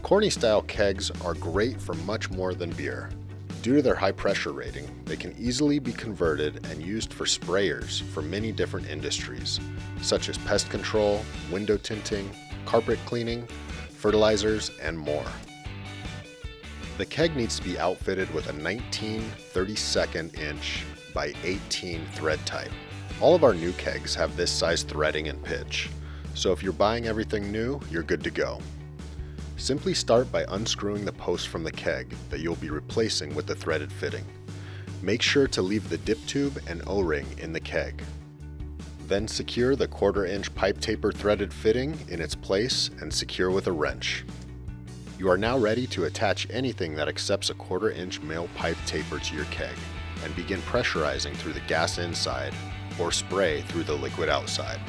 Corny style kegs are great for much more than beer. Due to their high pressure rating, they can easily be converted and used for sprayers for many different industries, such as pest control, window tinting, carpet cleaning, fertilizers, and more. The keg needs to be outfitted with a 19 32nd inch by 18 thread type. All of our new kegs have this size threading and pitch, so if you're buying everything new, you're good to go. Simply start by unscrewing the post from the keg that you'll be replacing with the threaded fitting. Make sure to leave the dip tube and O-ring in the keg. Then secure the 1/4 inch pipe taper threaded fitting in its place and secure with a wrench. You are now ready to attach anything that accepts a 1/4 inch male pipe taper to your keg and begin pressurizing through the gas inside or spray through the liquid outside.